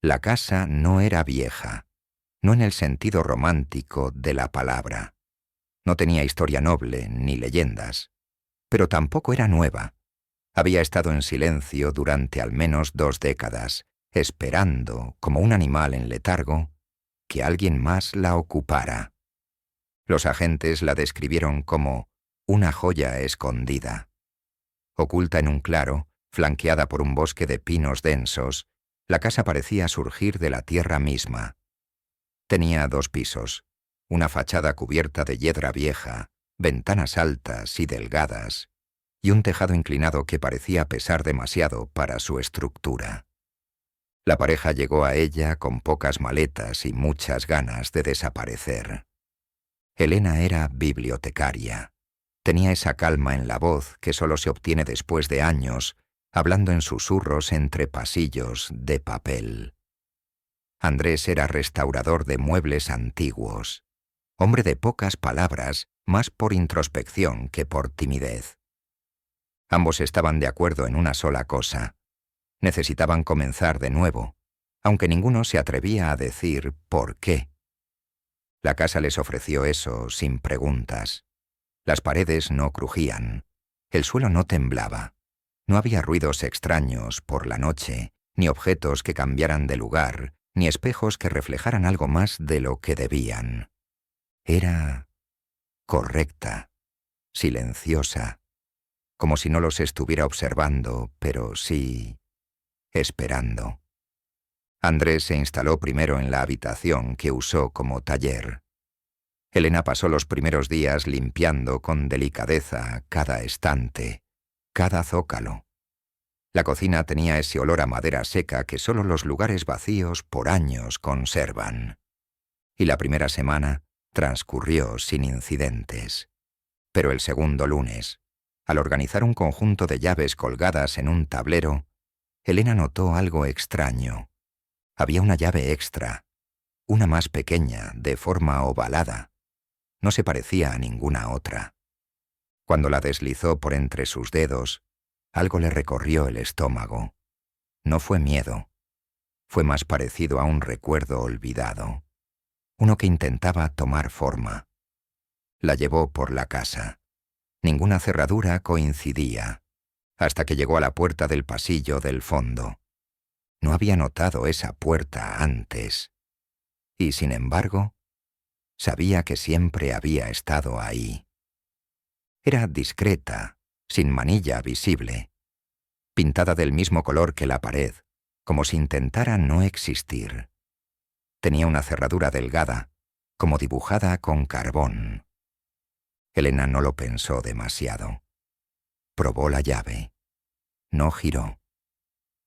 La casa no era vieja, no en el sentido romántico de la palabra. No tenía historia noble ni leyendas, pero tampoco era nueva. Había estado en silencio durante al menos 2 décadas, esperando, como un animal en letargo, que alguien más la ocupara. Los agentes la describieron como una joya escondida. Oculta en un claro, flanqueada por un bosque de pinos densos, la casa parecía surgir de la tierra misma. Tenía 2 pisos, una fachada cubierta de yedra vieja, ventanas altas y delgadas, y un tejado inclinado que parecía pesar demasiado para su estructura. La pareja llegó a ella con pocas maletas y muchas ganas de desaparecer. Elena era bibliotecaria. Tenía esa calma en la voz que solo se obtiene después de años, hablando en susurros entre pasillos de papel. Andrés era restaurador de muebles antiguos, hombre de pocas palabras, más por introspección que por timidez. Ambos estaban de acuerdo en una sola cosa. Necesitaban comenzar de nuevo, aunque ninguno se atrevía a decir por qué. La casa les ofreció eso sin preguntas. Las paredes no crujían, el suelo no temblaba, no había ruidos extraños por la noche, ni objetos que cambiaran de lugar, ni espejos que reflejaran algo más de lo que debían. Era correcta, silenciosa, como si no los estuviera observando, pero sí esperando. Andrés se instaló primero en la habitación que usó como taller. Elena pasó los primeros días limpiando con delicadeza cada estante, cada zócalo. La cocina tenía ese olor a madera seca que solo los lugares vacíos por años conservan. Y la primera semana transcurrió sin incidentes. Pero el segundo lunes, al organizar un conjunto de llaves colgadas en un tablero, Elena notó algo extraño. Había una llave extra, una más pequeña, de forma ovalada. No se parecía a ninguna otra. Cuando la deslizó por entre sus dedos, algo le recorrió el estómago. No fue miedo. Fue más parecido a un recuerdo olvidado. Uno que intentaba tomar forma. La llevó por la casa. Ninguna cerradura coincidía, hasta que llegó a la puerta del pasillo del fondo. No había notado esa puerta antes. Y sin embargo, sabía que siempre había estado ahí. Era discreta, sin manilla visible, pintada del mismo color que la pared, como si intentara no existir. Tenía una cerradura delgada, como dibujada con carbón. Elena no lo pensó demasiado. Probó la llave. No giró.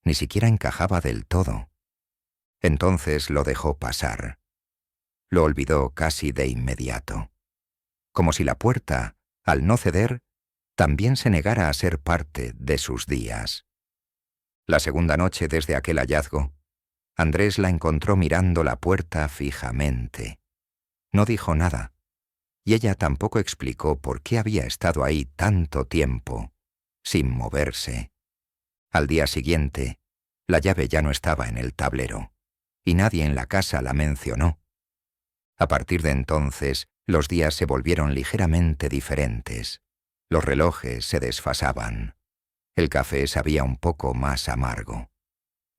Ni siquiera encajaba del todo. Entonces lo dejó pasar. Lo olvidó casi de inmediato. Como si la puerta, al no ceder, también se negara a ser parte de sus días. La segunda noche desde aquel hallazgo, Andrés la encontró mirando la puerta fijamente. No dijo nada, y ella tampoco explicó por qué había estado ahí tanto tiempo, sin moverse. Al día siguiente, la llave ya no estaba en el tablero, y nadie en la casa la mencionó. A partir de entonces, los días se volvieron ligeramente diferentes. Los relojes se desfasaban. El café sabía un poco más amargo.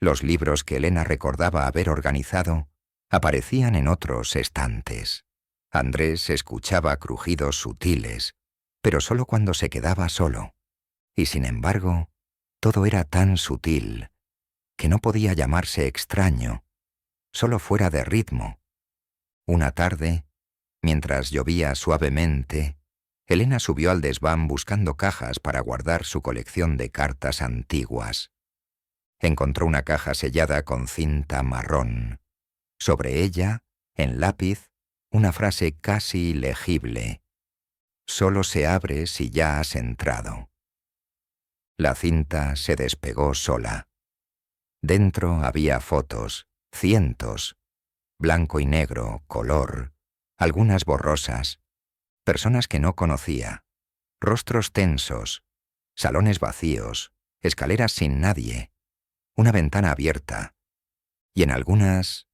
Los libros que Elena recordaba haber organizado aparecían en otros estantes. Andrés escuchaba crujidos sutiles, pero solo cuando se quedaba solo. Y sin embargo, todo era tan sutil que no podía llamarse extraño, solo fuera de ritmo. Una tarde, mientras llovía suavemente, Elena subió al desván buscando cajas para guardar su colección de cartas antiguas. Encontró una caja sellada con cinta marrón. Sobre ella, en lápiz, una frase casi legible. Solo se abre si ya has entrado. La cinta se despegó sola. Dentro había fotos, cientos, blanco y negro, color, algunas borrosas, personas que no conocía, rostros tensos, salones vacíos, escaleras sin nadie, una ventana abierta, y en algunas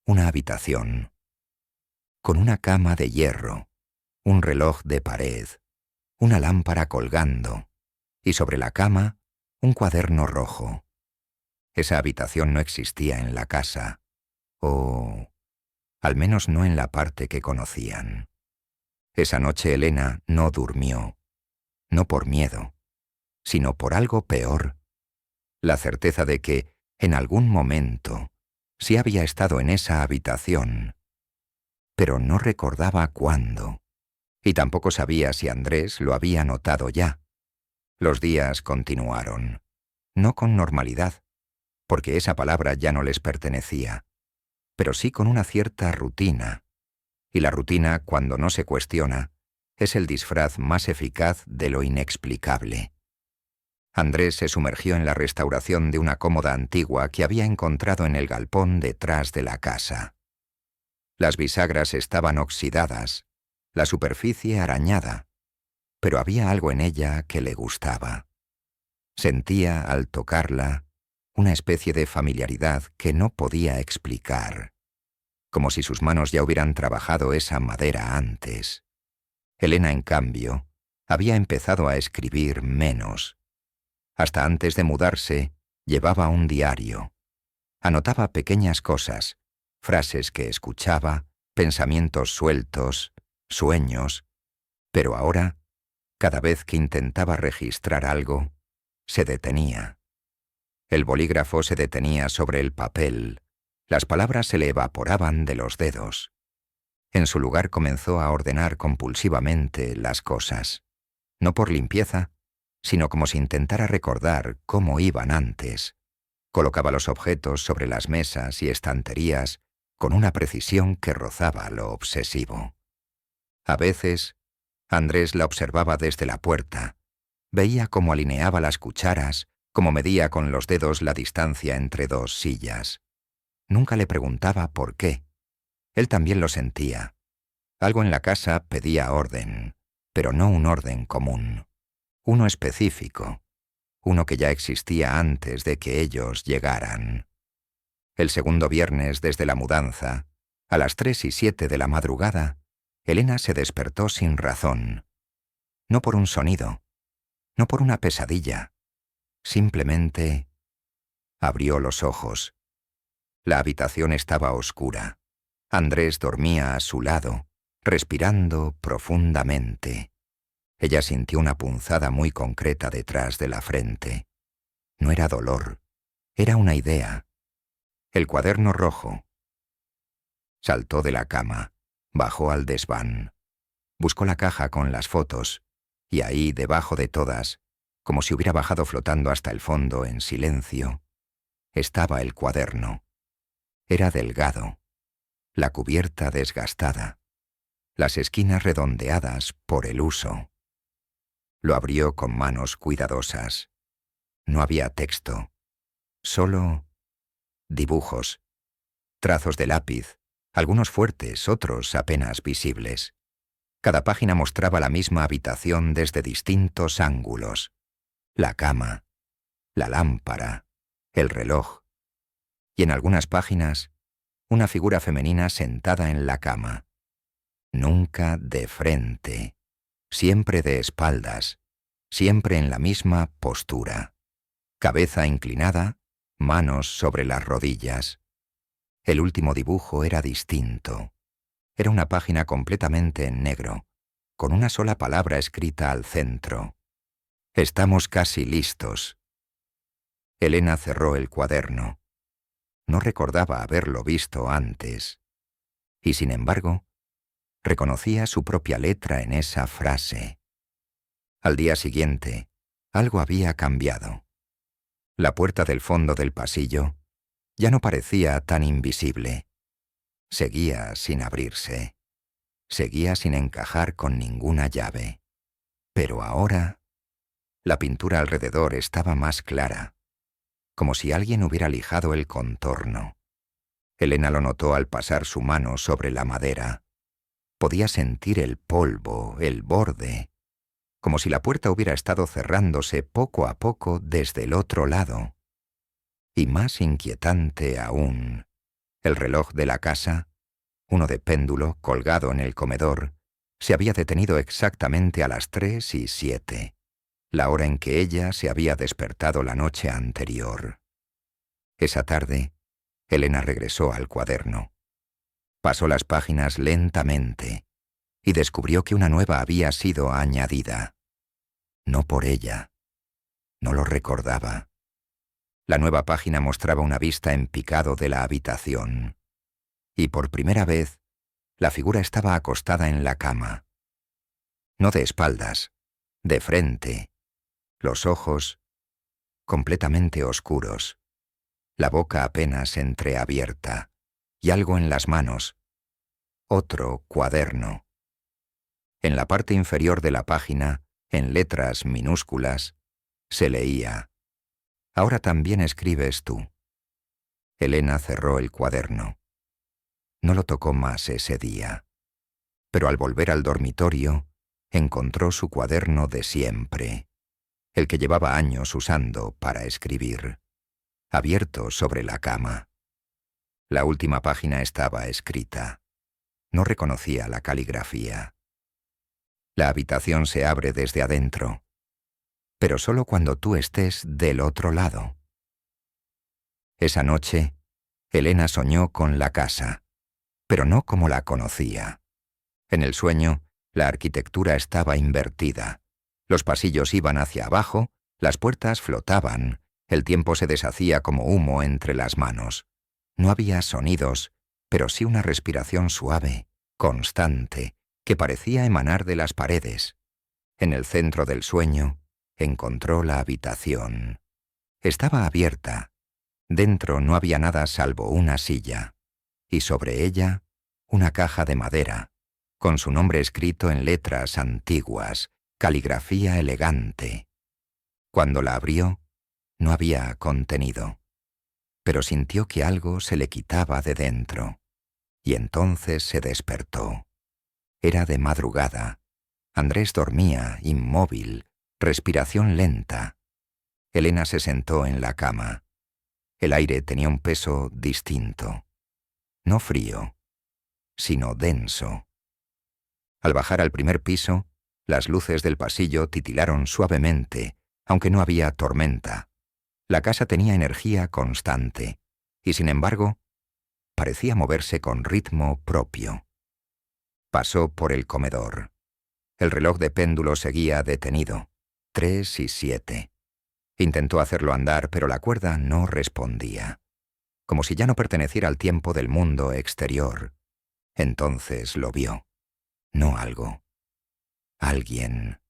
una habitación, con una cama de hierro, un reloj de pared, una lámpara colgando, y sobre la cama un cuaderno rojo. Esa habitación no existía en la casa, o al menos no en la parte que conocían. Esa noche Elena no durmió, no por miedo, sino por algo peor, la certeza de que, en algún momento, sí había estado en esa habitación, pero no recordaba cuándo, y tampoco sabía si Andrés lo había notado ya. Los días continuaron, no con normalidad, porque esa palabra ya no les pertenecía, pero sí con una cierta rutina, y la rutina, cuando no se cuestiona, es el disfraz más eficaz de lo inexplicable. Andrés se sumergió en la restauración de una cómoda antigua que había encontrado en el galpón detrás de la casa. Las bisagras estaban oxidadas, la superficie arañada, pero había algo en ella que le gustaba. Sentía, al tocarla, una especie de familiaridad que no podía explicar, como si sus manos ya hubieran trabajado esa madera antes. Elena, en cambio, había empezado a escribir menos. Hasta antes de mudarse, llevaba un diario. Anotaba pequeñas cosas, frases que escuchaba, pensamientos sueltos, sueños, pero ahora, cada vez que intentaba registrar algo, se detenía. El bolígrafo se detenía sobre el papel, las palabras se le evaporaban de los dedos. En su lugar comenzó a ordenar compulsivamente las cosas, no por limpieza, sino como si intentara recordar cómo iban antes. Colocaba los objetos sobre las mesas y estanterías con una precisión que rozaba lo obsesivo. A veces, Andrés la observaba desde la puerta. Veía cómo alineaba las cucharas, cómo medía con los dedos la distancia entre dos sillas. Nunca le preguntaba por qué. Él también lo sentía. Algo en la casa pedía orden, pero no un orden común. Uno específico, uno que ya existía antes de que ellos llegaran. El segundo viernes desde la mudanza, a las 3:07 de la madrugada, Elena se despertó sin razón. No por un sonido, no por una pesadilla. Simplemente abrió los ojos. La habitación estaba oscura. Andrés dormía a su lado, respirando profundamente. Ella sintió una punzada muy concreta detrás de la frente. No era dolor, era una idea. El cuaderno rojo. Saltó de la cama, bajó al desván. Buscó la caja con las fotos, y ahí, debajo de todas, como si hubiera bajado flotando hasta el fondo en silencio, estaba el cuaderno. Era delgado, la cubierta desgastada, las esquinas redondeadas por el uso. Lo abrió con manos cuidadosas. No había texto, solo dibujos, trazos de lápiz, algunos fuertes, otros apenas visibles. Cada página mostraba la misma habitación desde distintos ángulos. La cama, la lámpara, el reloj. Y en algunas páginas, una figura femenina sentada en la cama. Nunca de frente, siempre de espaldas, siempre en la misma postura. Cabeza inclinada, manos sobre las rodillas. El último dibujo era distinto. Era una página completamente en negro, con una sola palabra escrita al centro. Estamos casi listos. Elena cerró el cuaderno. No recordaba haberlo visto antes. Y sin embargo, reconocía su propia letra en esa frase. Al día siguiente, algo había cambiado. La puerta del fondo del pasillo ya no parecía tan invisible. Seguía sin abrirse. Seguía sin encajar con ninguna llave. Pero ahora, la pintura alrededor estaba más clara, como si alguien hubiera lijado el contorno. Elena lo notó al pasar su mano sobre la madera. Podía sentir el polvo, el borde, como si la puerta hubiera estado cerrándose poco a poco desde el otro lado. Y más inquietante aún, el reloj de la casa, uno de péndulo colgado en el comedor, se había detenido exactamente a las 3:07, la hora en que ella se había despertado la noche anterior. Esa tarde, Elena regresó al cuaderno. Pasó las páginas lentamente y descubrió que una nueva había sido añadida. No por ella. No lo recordaba. La nueva página mostraba una vista en picado de la habitación. Y por primera vez, la figura estaba acostada en la cama. No de espaldas, de frente. Los ojos completamente oscuros. La boca apenas entreabierta. Y algo en las manos. Otro cuaderno. En la parte inferior de la página, en letras minúsculas, se leía: «Ahora también escribes tú». Elena cerró el cuaderno. No lo tocó más ese día. Pero al volver al dormitorio, encontró su cuaderno de siempre, el que llevaba años usando para escribir, abierto sobre la cama. La última página estaba escrita. No reconocía la caligrafía. La habitación se abre desde adentro, pero solo cuando tú estés del otro lado. Esa noche, Elena soñó con la casa, pero no como la conocía. En el sueño, la arquitectura estaba invertida. Los pasillos iban hacia abajo, las puertas flotaban, el tiempo se deshacía como humo entre las manos. No había sonidos, pero sí una respiración suave, constante, que parecía emanar de las paredes. En el centro del sueño, encontró la habitación. Estaba abierta. Dentro no había nada salvo una silla, y sobre ella, una caja de madera, con su nombre escrito en letras antiguas, caligrafía elegante. Cuando la abrió, no había contenido, pero sintió que algo se le quitaba de dentro, y entonces se despertó. Era de madrugada. Andrés dormía, inmóvil, respiración lenta. Elena se sentó en la cama. El aire tenía un peso distinto. No frío, sino denso. Al bajar al primer piso, las luces del pasillo titilaron suavemente, aunque no había tormenta. La casa tenía energía constante, y sin embargo, parecía moverse con ritmo propio. Pasó por el comedor. El reloj de péndulo seguía detenido, 3:07. Intentó hacerlo andar, pero la cuerda no respondía, como si ya no perteneciera al tiempo del mundo exterior. Entonces lo vio. No algo. Alguien.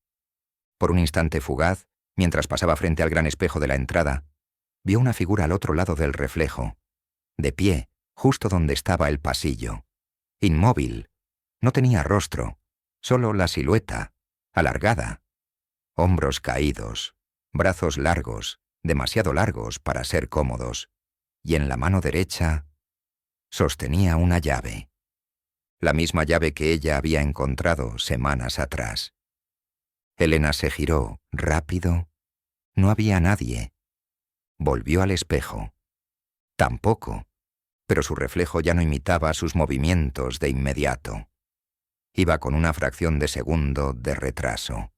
Por un instante fugaz, mientras pasaba frente al gran espejo de la entrada, vio una figura al otro lado del reflejo, de pie, justo donde estaba el pasillo. Inmóvil. No tenía rostro, solo la silueta, alargada. Hombros caídos, brazos largos, demasiado largos para ser cómodos, y en la mano derecha sostenía una llave. La misma llave que ella había encontrado semanas atrás. Elena se giró, rápido. No había nadie. Volvió al espejo. Tampoco, pero su reflejo ya no imitaba sus movimientos de inmediato. Iba con una fracción de segundo de retraso.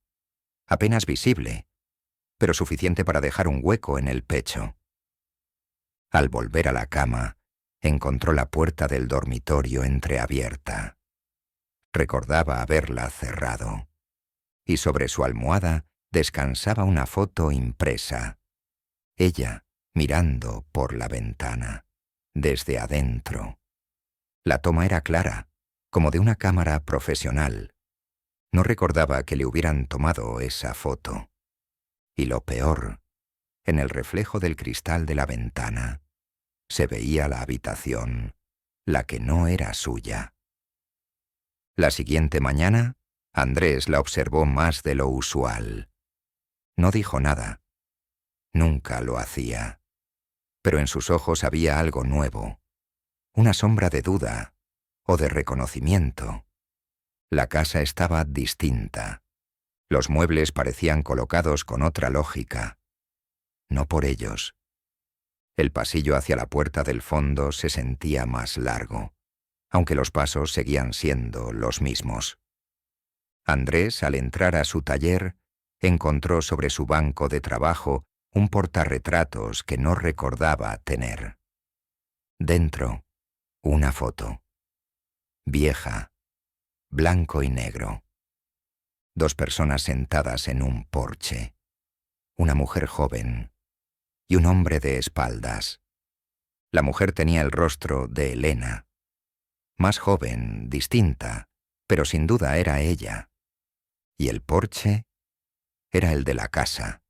Apenas visible, pero suficiente para dejar un hueco en el pecho. Al volver a la cama, encontró la puerta del dormitorio entreabierta. Recordaba haberla cerrado. Y sobre su almohada descansaba una foto impresa. Ella mirando por la ventana, desde adentro. La toma era clara, como de una cámara profesional. No recordaba que le hubieran tomado esa foto. Y lo peor, en el reflejo del cristal de la ventana, se veía la habitación, la que no era suya. La siguiente mañana, Andrés la observó más de lo usual. No dijo nada. Nunca lo hacía. Pero en sus ojos había algo nuevo, una sombra de duda o de reconocimiento. La casa estaba distinta. Los muebles parecían colocados con otra lógica. No por ellos, El pasillo hacia la puerta del fondo se sentía más largo, aunque los pasos seguían siendo los mismos. Andrés, al entrar a su taller, encontró sobre su banco de trabajo un portarretratos que no recordaba tener. Dentro, una foto. Vieja, blanco y negro. 2 personas sentadas en un porche. Una mujer joven y un hombre de espaldas. La mujer tenía el rostro de Elena. Más joven, distinta, pero sin duda era ella. Y el porche era el de la casa.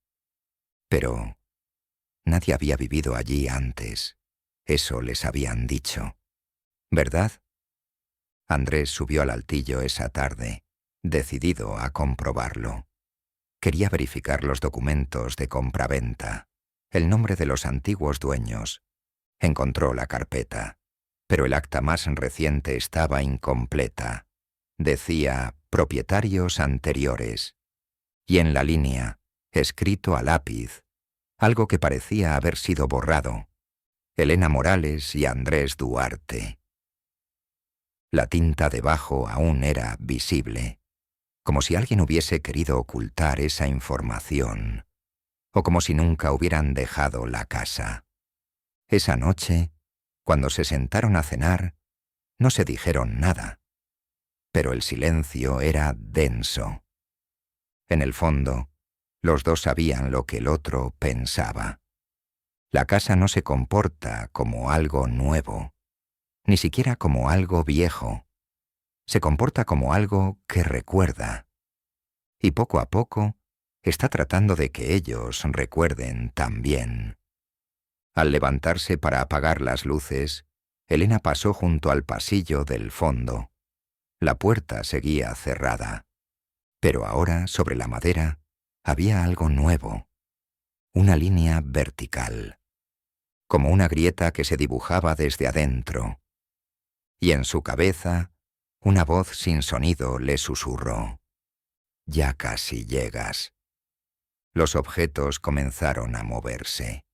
Pero nadie había vivido allí antes. Eso les habían dicho. ¿Verdad? Andrés subió al altillo esa tarde, decidido a comprobarlo. Quería verificar los documentos de compraventa, el nombre de los antiguos dueños. Encontró la carpeta, pero el acta más reciente estaba incompleta. Decía propietarios anteriores. Y en la línea, escrito a lápiz, algo que parecía haber sido borrado: Elena Morales y Andrés Duarte. La tinta debajo aún era visible, como si alguien hubiese querido ocultar esa información, o como si nunca hubieran dejado la casa. Esa noche, cuando se sentaron a cenar, no se dijeron nada, pero el silencio era denso. En el fondo, los dos sabían lo que el otro pensaba. La casa no se comporta como algo nuevo, ni siquiera como algo viejo. Se comporta como algo que recuerda. Y poco a poco está tratando de que ellos recuerden también. Al levantarse para apagar las luces, Elena pasó junto al pasillo del fondo. La puerta seguía cerrada. Pero ahora, sobre la madera, había algo nuevo. Una línea vertical, como una grieta que se dibujaba desde adentro. Y en su cabeza, una voz sin sonido le susurró: «Ya casi llegas». Los objetos comenzaron a moverse.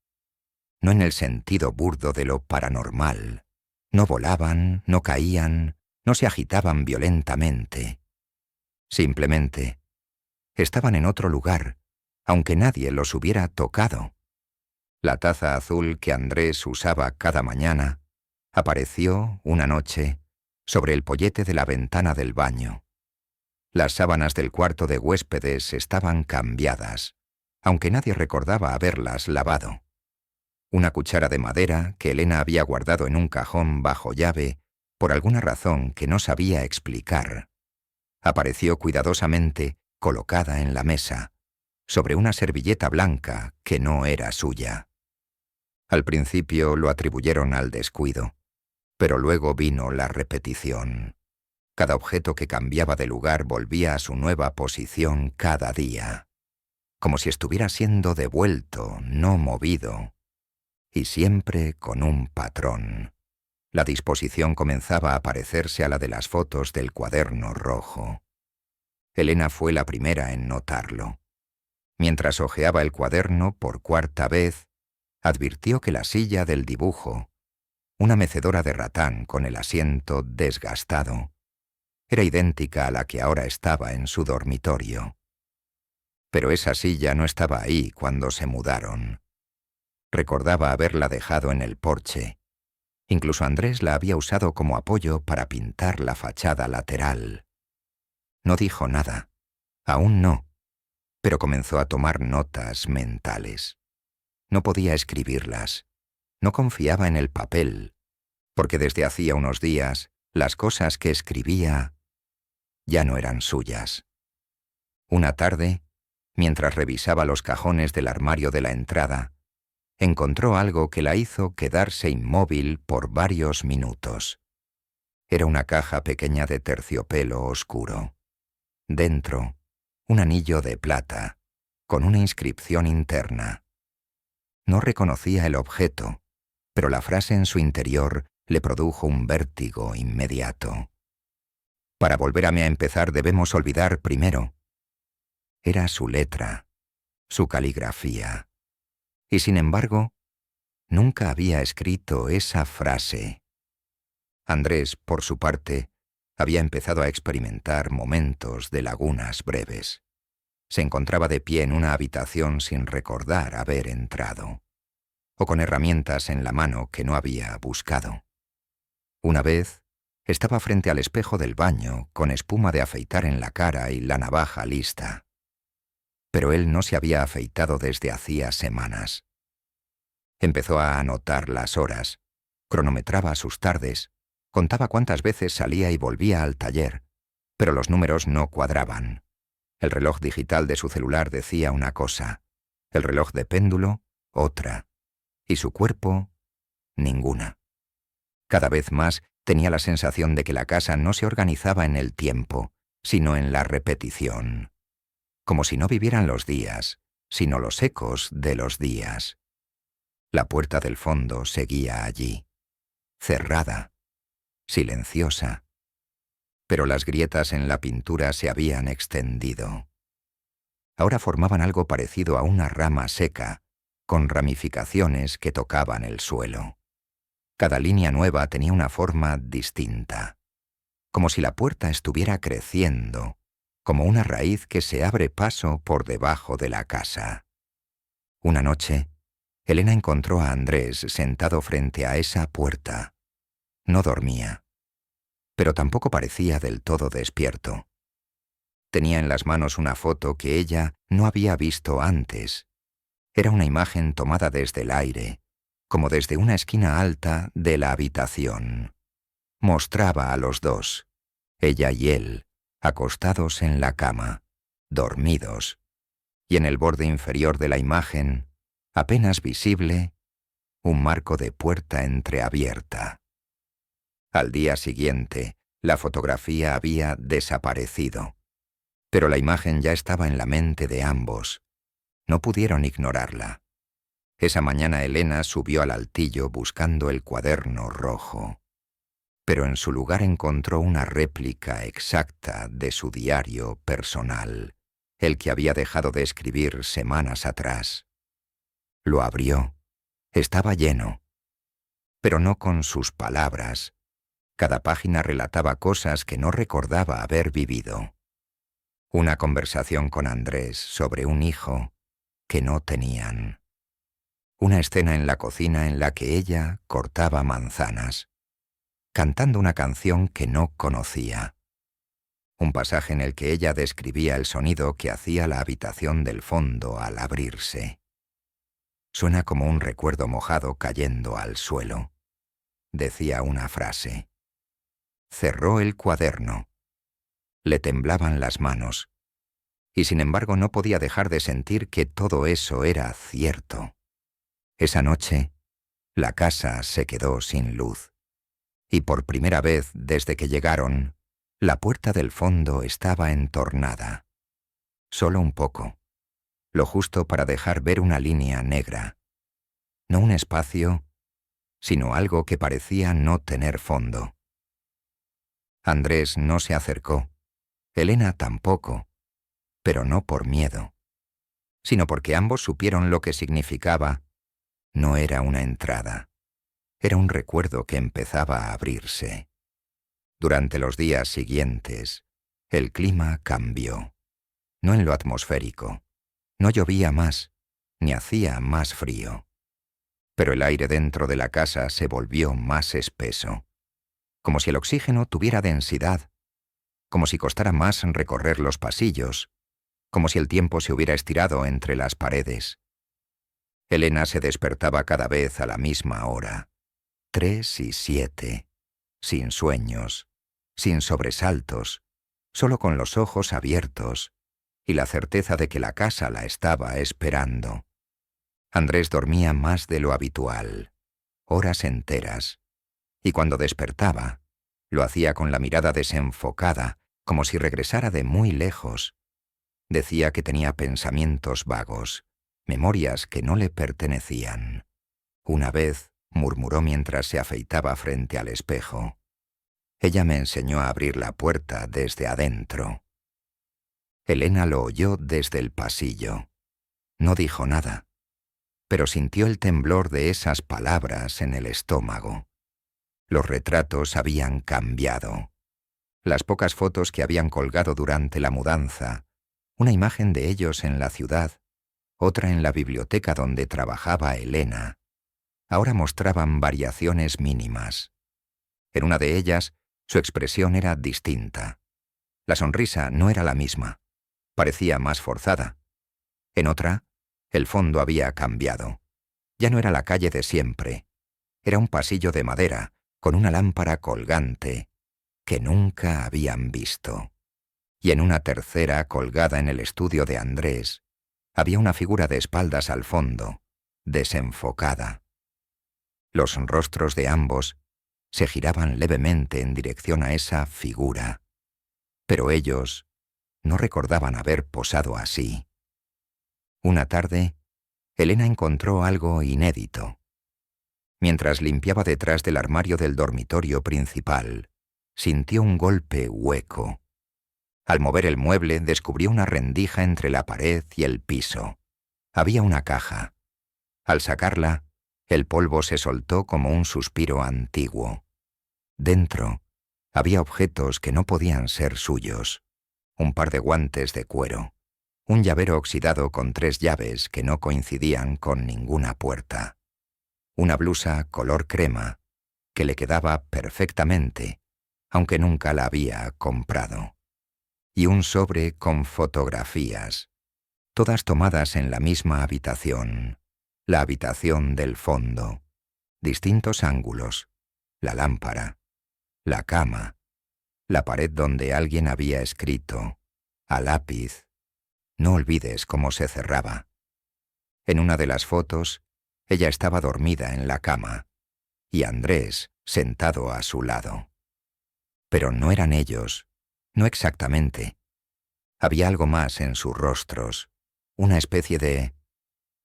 No en el sentido burdo de lo paranormal. No volaban, no caían, no se agitaban violentamente. Simplemente estaban en otro lugar, aunque nadie los hubiera tocado. La taza azul que Andrés usaba cada mañana apareció, una noche, sobre el pollete de la ventana del baño. Las sábanas del cuarto de huéspedes estaban cambiadas, aunque nadie recordaba haberlas lavado. Una cuchara de madera que Elena había guardado en un cajón bajo llave, por alguna razón que no sabía explicar, apareció cuidadosamente colocada en la mesa, sobre una servilleta blanca que no era suya. Al principio lo atribuyeron al descuido, pero luego vino la repetición. Cada objeto que cambiaba de lugar volvía a su nueva posición cada día, como si estuviera siendo devuelto, no movido, y siempre con un patrón. La disposición comenzaba a parecerse a la de las fotos del cuaderno rojo. Elena fue la primera en notarlo. Mientras hojeaba el cuaderno por 4ª vez, advirtió que la silla del dibujo, una mecedora de ratán con el asiento desgastado, era idéntica a la que ahora estaba en su dormitorio. Pero esa silla no estaba ahí cuando se mudaron. Recordaba haberla dejado en el porche. Incluso Andrés la había usado como apoyo para pintar la fachada lateral. No dijo nada, aún no, pero comenzó a tomar notas mentales. No podía escribirlas. No confiaba en el papel, porque desde hacía unos días las cosas que escribía ya no eran suyas. Una tarde, mientras revisaba los cajones del armario de la entrada, encontró algo que la hizo quedarse inmóvil por varios minutos. Era una caja pequeña de terciopelo oscuro. Dentro, un anillo de plata, con una inscripción interna. No reconocía el objeto, pero la frase en su interior le produjo un vértigo inmediato. Para volver a empezar debemos olvidar primero. Era su letra, su caligrafía. Y sin embargo, Nunca había escrito esa frase. Andrés, por su parte, había empezado a experimentar momentos de lagunas breves. Se encontraba de pie en una habitación sin recordar haber entrado, o con herramientas en la mano que no había buscado. Una vez, estaba frente al espejo del baño, con espuma de afeitar en la cara y la navaja lista. Pero él no se había afeitado desde hacía semanas. Empezó a anotar las horas, cronometraba sus tardes, contaba cuántas veces salía y volvía al taller, pero los números no cuadraban. El reloj digital de su celular decía una cosa, el reloj de péndulo, otra, y su cuerpo, ninguna. Cada vez más tenía la sensación de que la casa no se organizaba en el tiempo, sino en la repetición. Como si no vivieran los días, sino los ecos de los días. La puerta del fondo seguía allí, cerrada, silenciosa, pero las grietas en la pintura se habían extendido. Ahora formaban algo parecido a una rama seca, con ramificaciones que tocaban el suelo. Cada línea nueva tenía una forma distinta, como si la puerta estuviera creciendo, como una raíz que se abre paso por debajo de la casa. Una noche, Elena encontró a Andrés sentado frente a esa puerta. No dormía, pero tampoco parecía del todo despierto. Tenía en las manos una foto que ella no había visto antes. Era una imagen tomada desde el aire, como desde una esquina alta de la habitación. Mostraba a los dos, ella y él, acostados en la cama, dormidos, y en el borde inferior de la imagen, apenas visible, un marco de puerta entreabierta. Al día siguiente, la fotografía había desaparecido, pero la imagen ya estaba en la mente de ambos. No pudieron ignorarla. Esa mañana Elena subió al altillo buscando el cuaderno rojo, pero en su lugar encontró una réplica exacta de su diario personal, el que había dejado de escribir semanas atrás. Lo abrió. Estaba lleno, pero no con sus palabras. Cada página relataba cosas que no recordaba haber vivido. Una conversación con Andrés sobre un hijo que no tenían. Una escena en la cocina en la que ella cortaba manzanas, cantando una canción que no conocía. Un pasaje en el que ella describía el sonido que hacía la habitación del fondo al abrirse. Suena como un recuerdo mojado cayendo al suelo, decía una frase. Cerró el cuaderno. Le temblaban las manos, y sin embargo no podía dejar de sentir que todo eso era cierto. Esa noche, la casa se quedó sin luz, y por primera vez desde que llegaron, la puerta del fondo estaba entornada. Solo un poco, lo justo para dejar ver una línea negra. No un espacio, sino algo que parecía no tener fondo. Andrés no se acercó, Elena tampoco, pero no por miedo, sino porque ambos supieron lo que significaba. No era una entrada, era un recuerdo que empezaba a abrirse. Durante los días siguientes, el clima cambió, no en lo atmosférico, no llovía más, ni hacía más frío, pero el aire dentro de la casa se volvió más espeso, como si el oxígeno tuviera densidad, como si costara más recorrer los pasillos, como si el tiempo se hubiera estirado entre las paredes. Elena se despertaba cada vez a la misma hora, 3 y 7, sin sueños, sin sobresaltos, solo con los ojos abiertos y la certeza de que la casa la estaba esperando. Andrés dormía más de lo habitual, horas enteras, y cuando despertaba, lo hacía con la mirada desenfocada, como si regresara de muy lejos. Decía que tenía pensamientos vagos, memorias que no le pertenecían. Una vez murmuró mientras se afeitaba frente al espejo. Ella me enseñó a abrir la puerta desde adentro. Elena lo oyó desde el pasillo. No dijo nada. pero sintió el temblor de esas palabras en el estómago. Los retratos habían cambiado. Las pocas fotos que habían colgado durante la mudanza, una imagen de ellos en la ciudad, otra en la biblioteca donde trabajaba Elena, ahora mostraban variaciones mínimas. En una de ellas, su expresión era distinta. La sonrisa no era la misma, parecía más forzada. En otra, el fondo había cambiado. Ya no era la calle de siempre. Era un pasillo de madera, con una lámpara colgante, que nunca habían visto. Y en una tercera, colgada en el estudio de Andrés, había una figura de espaldas al fondo, desenfocada. Los rostros de ambos se giraban levemente en dirección a esa figura, pero ellos no recordaban haber posado así. Una tarde, Elena encontró algo inédito. Mientras limpiaba detrás del armario del dormitorio principal, sintió un golpe hueco. Al mover el mueble, descubrió una rendija entre la pared y el piso. Había una caja. Al sacarla, el polvo se soltó como un suspiro antiguo. Dentro, había objetos que no podían ser suyos. Un par de guantes de cuero. Un llavero oxidado con 3 llaves que no coincidían con ninguna puerta. Una blusa color crema que le quedaba perfectamente, aunque nunca la había comprado. Y un sobre con fotografías, todas tomadas en la misma habitación, la habitación del fondo, distintos ángulos, la lámpara, la cama, la pared donde alguien había escrito, a lápiz, no olvides cómo se cerraba. En una de las fotos, ella estaba dormida en la cama, y Andrés sentado a su lado. Pero no eran ellos, no exactamente. Había algo más en sus rostros, una especie de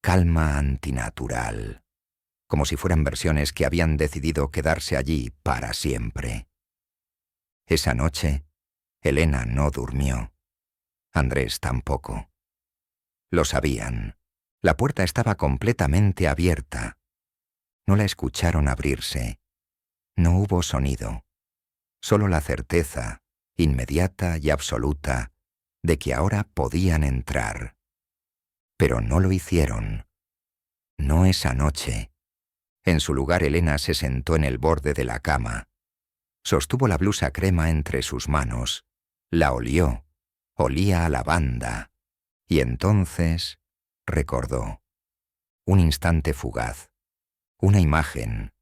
calma antinatural, como si fueran versiones que habían decidido quedarse allí para siempre. Esa noche, Elena no durmió. Andrés tampoco. Lo sabían. La puerta estaba completamente abierta. No la escucharon abrirse. No hubo sonido. Solo la certeza, inmediata y absoluta, de que ahora podían entrar. Pero no lo hicieron. No esa noche. En su lugar, Elena se sentó en el borde de la cama. Sostuvo la blusa crema entre sus manos. La olió. Olía a lavanda. Y entonces recordó. Un instante fugaz. Una imagen.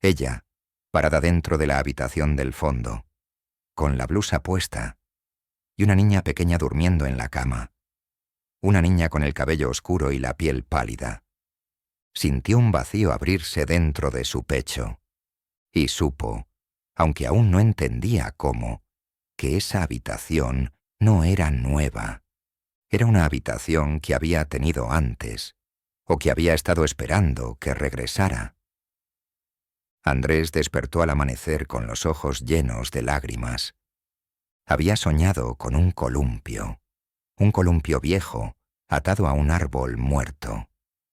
Ella, parada dentro de la habitación del fondo, con la blusa puesta, y una niña pequeña durmiendo en la cama. Una niña con el cabello oscuro y la piel pálida. Sintió un vacío abrirse dentro de su pecho. Y supo, aunque aún no entendía cómo, que esa habitación no era nueva. Era una habitación que había tenido antes, o que había estado esperando que regresara. Andrés despertó al amanecer con los ojos llenos de lágrimas. Había soñado con un columpio viejo, atado a un árbol muerto,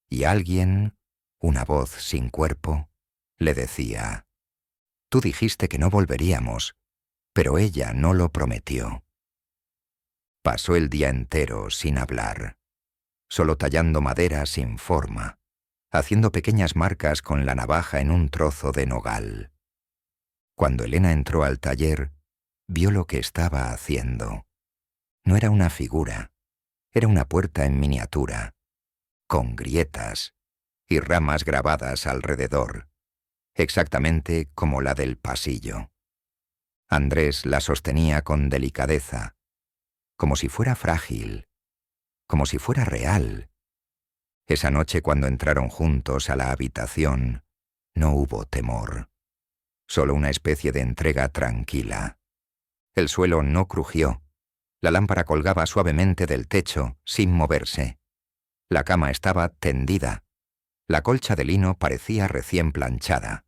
y alguien, una voz sin cuerpo, le decía: «Tú dijiste que no volveríamos, pero ella no lo prometió». Pasó el día entero sin hablar, solo tallando madera sin forma, haciendo pequeñas marcas con la navaja en un trozo de nogal. Cuando Elena entró al taller, vio lo que estaba haciendo. No era una figura, era una puerta en miniatura, con grietas y ramas grabadas alrededor, exactamente como la del pasillo. Andrés la sostenía con delicadeza, como si fuera frágil, como si fuera real. Esa noche, cuando entraron juntos a la habitación, no hubo temor, solo una especie de entrega tranquila. El suelo no crujió. La lámpara colgaba suavemente del techo, sin moverse. La cama estaba tendida. La colcha de lino parecía recién planchada.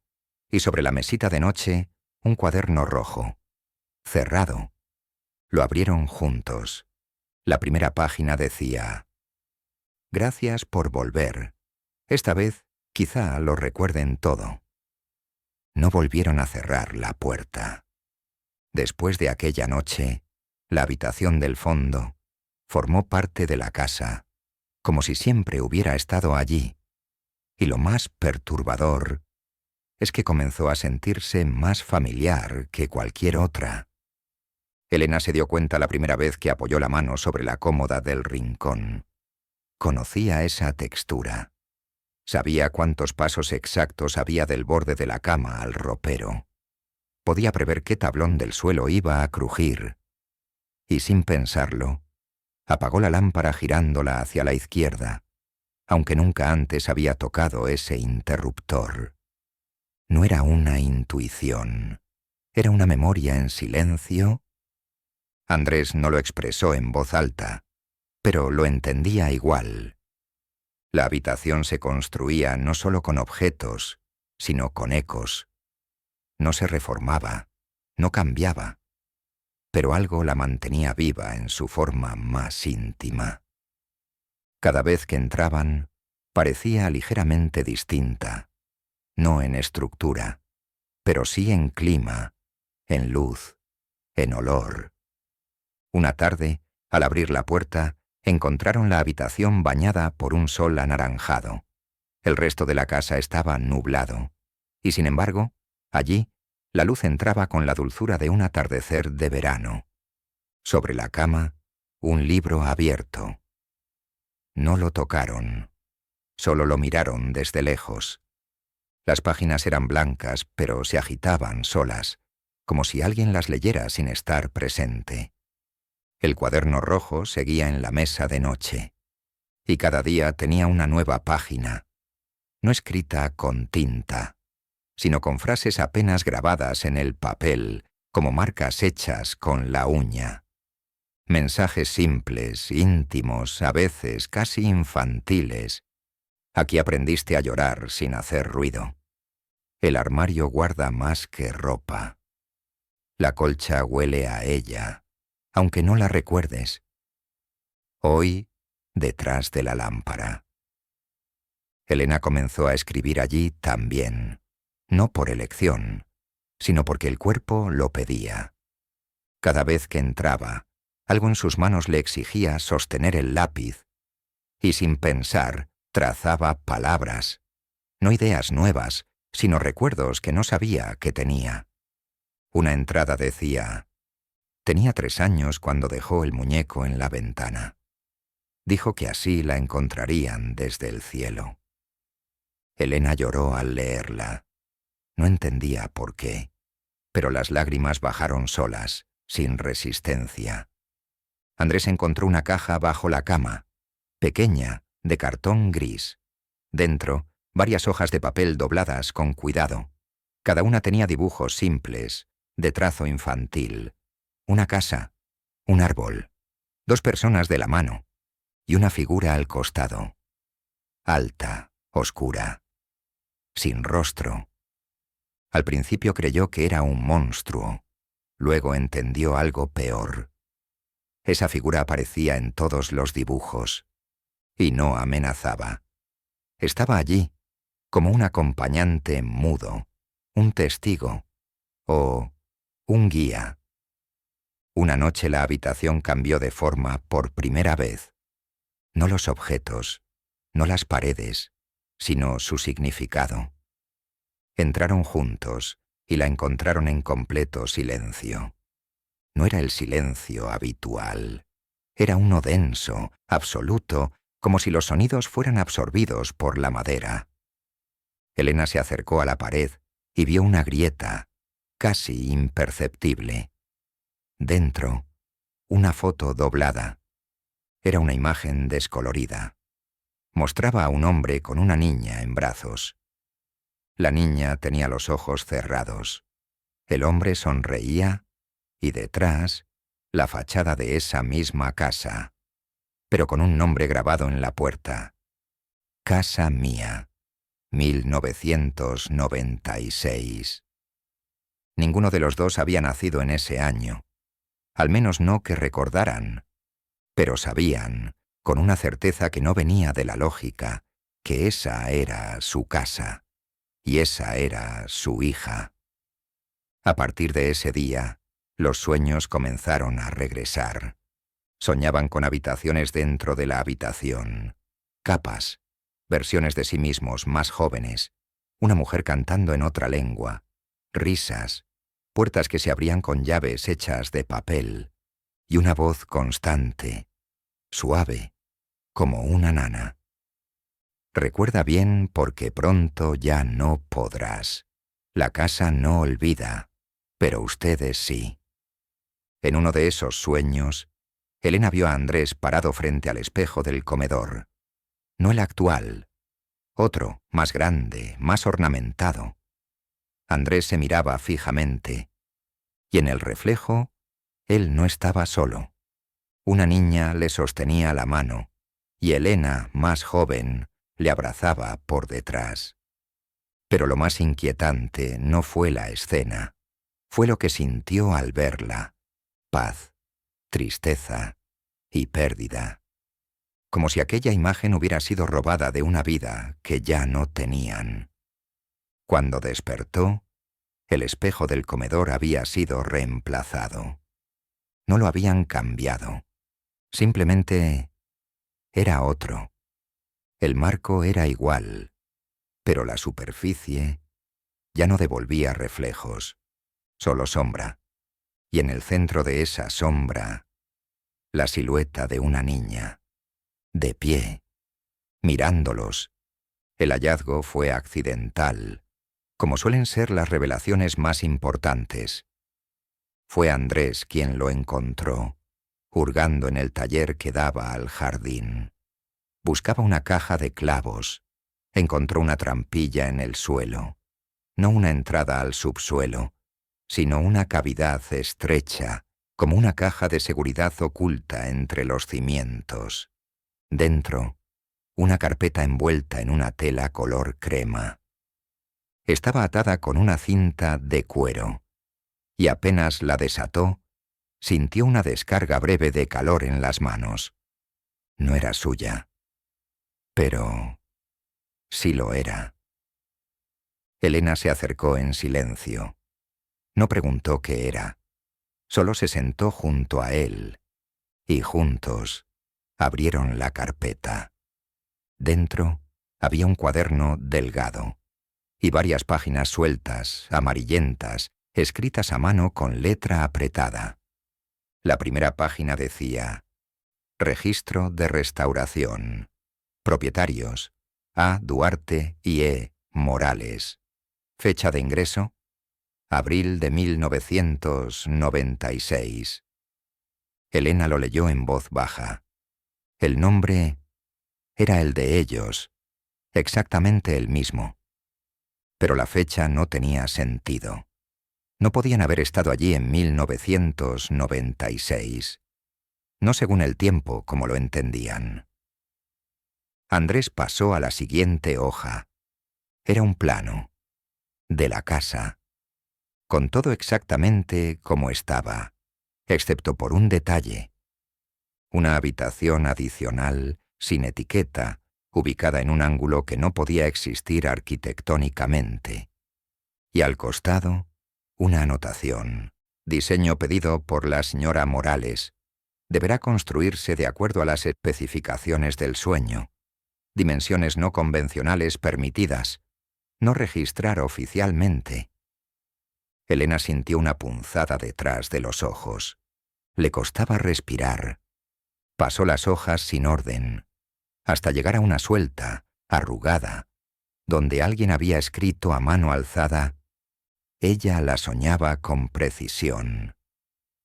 Y sobre la mesita de noche, un cuaderno rojo, cerrado. Lo abrieron juntos. La primera página decía: «Gracias por volver. Esta vez, quizá lo recuerden todo. No volvieron a cerrar la puerta. Después de aquella noche, la habitación del fondo formó parte de la casa, como si siempre hubiera estado allí. Y lo más perturbador es que comenzó a sentirse más familiar que cualquier otra. Elena se dio cuenta la primera vez que apoyó la mano sobre la cómoda del rincón. Conocía esa textura. Sabía cuántos pasos exactos había del borde de la cama al ropero. Podía prever qué tablón del suelo iba a crujir. Y sin pensarlo, apagó la lámpara girándola hacia la izquierda, aunque nunca antes había tocado ese interruptor. No era una intuición, era una memoria en silencio. Andrés no lo expresó en voz alta, pero lo entendía igual. La habitación se construía no solo con objetos, sino con ecos. No se reformaba, no cambiaba, pero algo la mantenía viva en su forma más íntima. Cada vez que entraban, parecía ligeramente distinta, no en estructura, pero sí en clima, en luz, en olor. Una tarde, al abrir la puerta, encontraron la habitación bañada por un sol anaranjado. El resto de la casa estaba nublado, y sin embargo, allí, la luz entraba con la dulzura de un atardecer de verano. Sobre la cama, un libro abierto. No lo tocaron, solo lo miraron desde lejos. Las páginas eran blancas, pero se agitaban solas, como si alguien las leyera sin estar presente. El cuaderno rojo seguía en la mesa de noche, y cada día tenía una nueva página, no escrita con tinta, sino con frases apenas grabadas en el papel, como marcas hechas con la uña. Mensajes simples, íntimos, a veces casi infantiles. Aquí aprendiste a llorar sin hacer ruido. El armario guarda más que ropa. La colcha huele a ella, aunque no la recuerdes. Hoy, detrás de la lámpara. Elena comenzó a escribir allí también, no por elección, sino porque el cuerpo lo pedía. Cada vez que entraba, algo en sus manos le exigía sostener el lápiz, y sin pensar, trazaba palabras, no ideas nuevas, sino recuerdos que no sabía que tenía. Una entrada decía: tenía 3 años cuando dejó el muñeco en la ventana. Dijo que así la encontrarían desde el cielo. Elena lloró al leerla. No entendía por qué, pero las lágrimas bajaron solas, sin resistencia. Andrés encontró una caja bajo la cama, pequeña, de cartón gris. Dentro, varias hojas de papel dobladas con cuidado. Cada una tenía dibujos simples, de trazo infantil. Una casa, un árbol, 2 personas de la mano y una figura al costado. Alta, oscura, sin rostro. Al principio creyó que era un monstruo, luego entendió algo peor. Esa figura aparecía en todos los dibujos, y no amenazaba. Estaba allí, como un acompañante mudo, un testigo, o un guía. Una noche la habitación cambió de forma por primera vez. No los objetos, no las paredes, sino su significado. Entraron juntos y la encontraron en completo silencio. No era el silencio habitual. Era uno denso, absoluto, como si los sonidos fueran absorbidos por la madera. Elena se acercó a la pared y vio una grieta, casi imperceptible. Dentro, una foto doblada. Era una imagen descolorida. Mostraba a un hombre con una niña en brazos. La niña tenía los ojos cerrados. El hombre sonreía y detrás, la fachada de esa misma casa, pero con un nombre grabado en la puerta. Casa mía, 1996. Ninguno de los dos había nacido en ese año, al menos no que recordaran, pero sabían, con una certeza que no venía de la lógica, que esa era su casa, y esa era su hija. A partir de ese día, los sueños comenzaron a regresar. Soñaban con habitaciones dentro de la habitación, capas, versiones de sí mismos más jóvenes, una mujer cantando en otra lengua, risas, puertas que se abrían con llaves hechas de papel, y una voz constante, suave, como una nana. Recuerda bien porque pronto ya no podrás. La casa no olvida, pero ustedes sí. En uno de esos sueños, Elena vio a Andrés parado frente al espejo del comedor. No el actual, otro, más grande, más ornamentado. Andrés se miraba fijamente, y en el reflejo, él no estaba solo. Una niña le sostenía la mano, y Elena, más joven, le abrazaba por detrás. Pero lo más inquietante no fue la escena, fue lo que sintió al verla: paz, tristeza y pérdida. Como si aquella imagen hubiera sido robada de una vida que ya no tenían. Cuando despertó, el espejo del comedor había sido reemplazado. No lo habían cambiado. Simplemente era otro. El marco era igual, pero la superficie ya no devolvía reflejos, solo sombra. Y en el centro de esa sombra, la silueta de una niña, de pie, mirándolos. El hallazgo fue accidental, como suelen ser las revelaciones más importantes. Fue Andrés quien lo encontró, hurgando en el taller que daba al jardín. Buscaba una caja de clavos. Encontró una trampilla en el suelo. No una entrada al subsuelo, sino una cavidad estrecha, como una caja de seguridad oculta entre los cimientos. Dentro, una carpeta envuelta en una tela color crema. Estaba atada con una cinta de cuero, y apenas la desató, sintió una descarga breve de calor en las manos. No era suya, pero sí lo era. Elena se acercó en silencio. No preguntó qué era, solo se sentó junto a él, y juntos abrieron la carpeta. Dentro había un cuaderno delgado y varias páginas sueltas, amarillentas, escritas a mano con letra apretada. La primera página decía: Registro de restauración. Propietarios: A. Duarte y E. Morales. Fecha de ingreso: abril de 1996. Elena lo leyó en voz baja. El nombre era el de ellos, exactamente el mismo. Pero la fecha no tenía sentido. No podían haber estado allí en 1996. No según el tiempo como lo entendían. Andrés pasó a la siguiente hoja. Era un plano. De la casa. Con todo exactamente como estaba, excepto por un detalle. Una habitación adicional, sin etiqueta, ubicada en un ángulo que no podía existir arquitectónicamente. Y al costado, una anotación. Diseño pedido por la señora Morales. Deberá construirse de acuerdo a las especificaciones del sueño. Dimensiones no convencionales permitidas. No registrar oficialmente. Elena sintió una punzada detrás de los ojos. Le costaba respirar. Pasó las hojas sin orden, hasta llegar a una suelta, arrugada, donde alguien había escrito a mano alzada: ella la soñaba con precisión.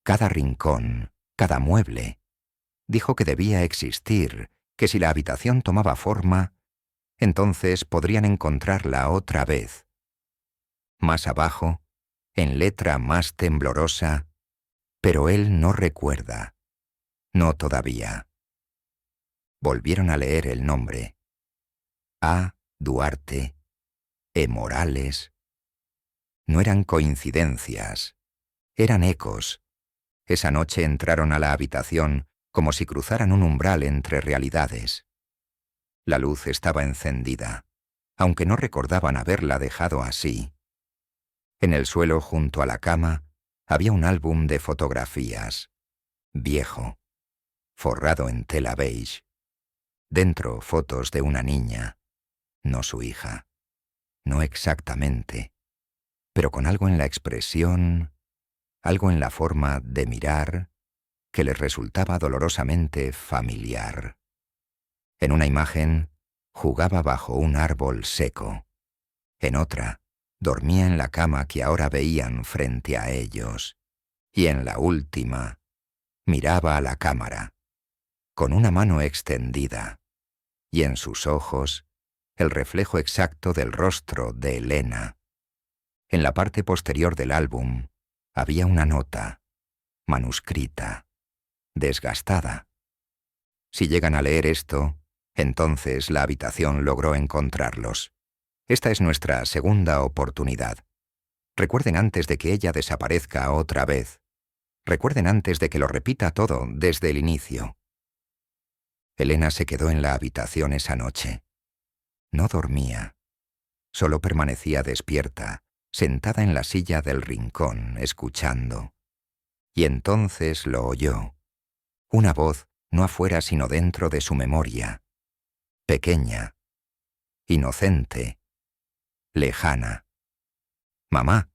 Cada rincón, cada mueble. Dijo que debía existir, que si la habitación tomaba forma, entonces podrían encontrarla otra vez. Más abajo, en letra más temblorosa: pero él no recuerda. No todavía. Volvieron a leer el nombre. A. Duarte, E. Morales. No eran coincidencias, eran ecos. Esa noche entraron a la habitación como si cruzaran un umbral entre realidades. La luz estaba encendida, aunque no recordaban haberla dejado así. En el suelo junto a la cama había un álbum de fotografías, viejo, forrado en tela beige. Dentro fotos de una niña, no su hija. No exactamente, pero con algo en la expresión, algo en la forma de mirar que les resultaba dolorosamente familiar. En una imagen, jugaba bajo un árbol seco. En otra, dormía en la cama que ahora veían frente a ellos. Y en la última, miraba a la cámara, con una mano extendida, y en sus ojos, el reflejo exacto del rostro de Elena. En la parte posterior del álbum había una nota, manuscrita, desgastada. Si llegan a leer esto, entonces la habitación logró encontrarlos. Esta es nuestra segunda oportunidad. Recuerden antes de que ella desaparezca otra vez. Recuerden antes de que lo repita todo desde el inicio. Elena se quedó en la habitación esa noche. No dormía. Solo permanecía despierta, sentada en la silla del rincón, escuchando. Y entonces lo oyó. Una voz no afuera sino dentro de su memoria. Pequeña, inocente, lejana. «Mamá,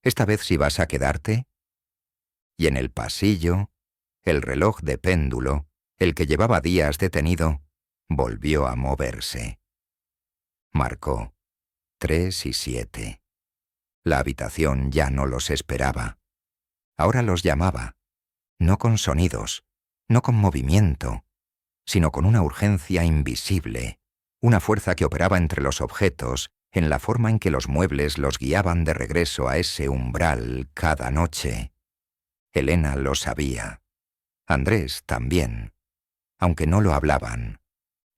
¿esta vez sí vas a quedarte?» Y en el pasillo, el reloj de péndulo, el que llevaba días detenido, volvió a moverse. Marcó 3:07. La habitación ya no los esperaba. Ahora los llamaba, no con sonidos, no con movimiento, sino con una urgencia invisible, una fuerza que operaba entre los objetos, en la forma en que los muebles los guiaban de regreso a ese umbral cada noche. Elena lo sabía. Andrés también, aunque no lo hablaban.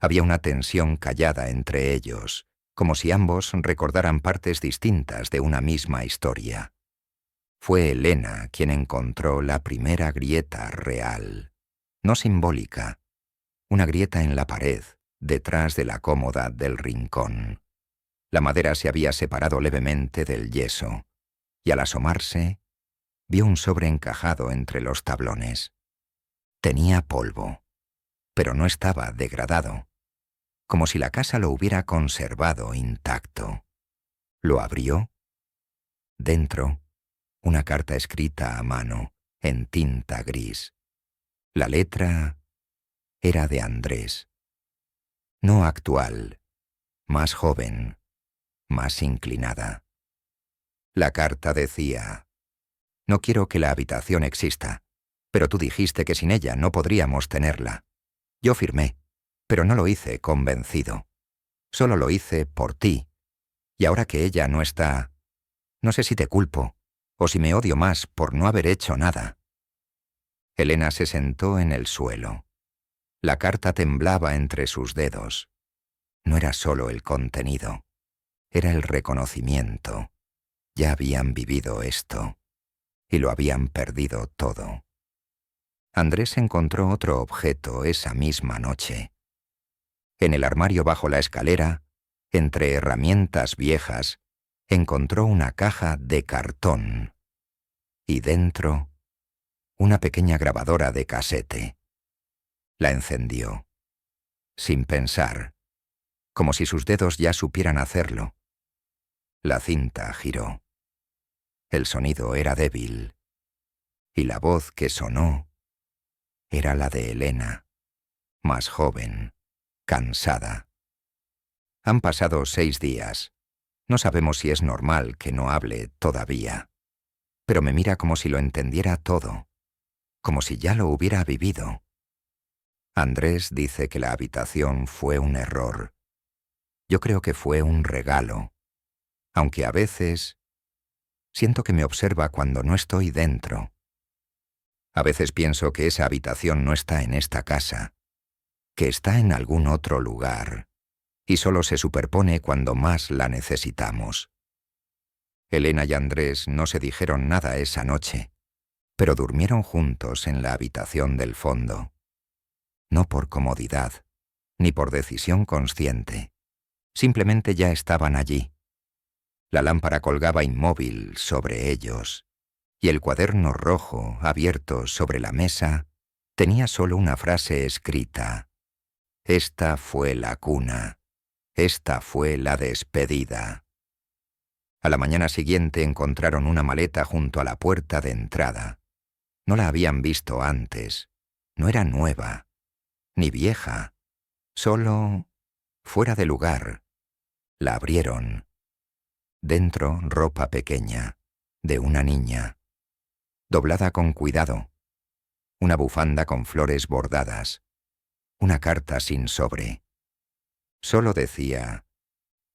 Había una tensión callada entre ellos, como si ambos recordaran partes distintas de una misma historia. Fue Elena quien encontró la primera grieta real, no simbólica, una grieta en la pared, detrás de la cómoda del rincón. La madera se había separado levemente del yeso, y al asomarse, vio un sobre encajado entre los tablones. Tenía polvo, pero no estaba degradado, como si la casa lo hubiera conservado intacto. Lo abrió. Dentro, una carta escrita a mano, en tinta gris. La letra era de Andrés. No actual, más joven, más inclinada. La carta decía: «No quiero que la habitación exista, pero tú dijiste que sin ella no podríamos tenerla. Yo firmé, pero no lo hice convencido. Solo lo hice por ti. Y ahora que ella no está, no sé si te culpo, o si me odio más por no haber hecho nada». Elena se sentó en el suelo. La carta temblaba entre sus dedos. No era solo el contenido, era el reconocimiento. Ya habían vivido esto, y lo habían perdido todo. Andrés encontró otro objeto esa misma noche. En el armario bajo la escalera, entre herramientas viejas, encontró una caja de cartón. Y dentro, una pequeña grabadora de casete. La encendió, sin pensar, como si sus dedos ya supieran hacerlo. La cinta giró. El sonido era débil, y la voz que sonó era la de Elena, más joven, cansada. Han pasado 6 días. No sabemos si es normal que no hable todavía, pero me mira como si lo entendiera todo, como si ya lo hubiera vivido. Andrés dice que la habitación fue un error. Yo creo que fue un regalo, aunque a veces siento que me observa cuando no estoy dentro. A veces pienso que esa habitación no está en esta casa, que está en algún otro lugar, y solo se superpone cuando más la necesitamos. Elena y Andrés no se dijeron nada esa noche, pero durmieron juntos en la habitación del fondo. No por comodidad, ni por decisión consciente. Simplemente ya estaban allí. La lámpara colgaba inmóvil sobre ellos, y el cuaderno rojo, abierto sobre la mesa, tenía solo una frase escrita: «Esta fue la cuna, esta fue la despedida». A la mañana siguiente encontraron una maleta junto a la puerta de entrada. No la habían visto antes. No era nueva, ni vieja, solo fuera de lugar. La abrieron. Dentro, ropa pequeña, de una niña, doblada con cuidado, una bufanda con flores bordadas, una carta sin sobre. Solo decía: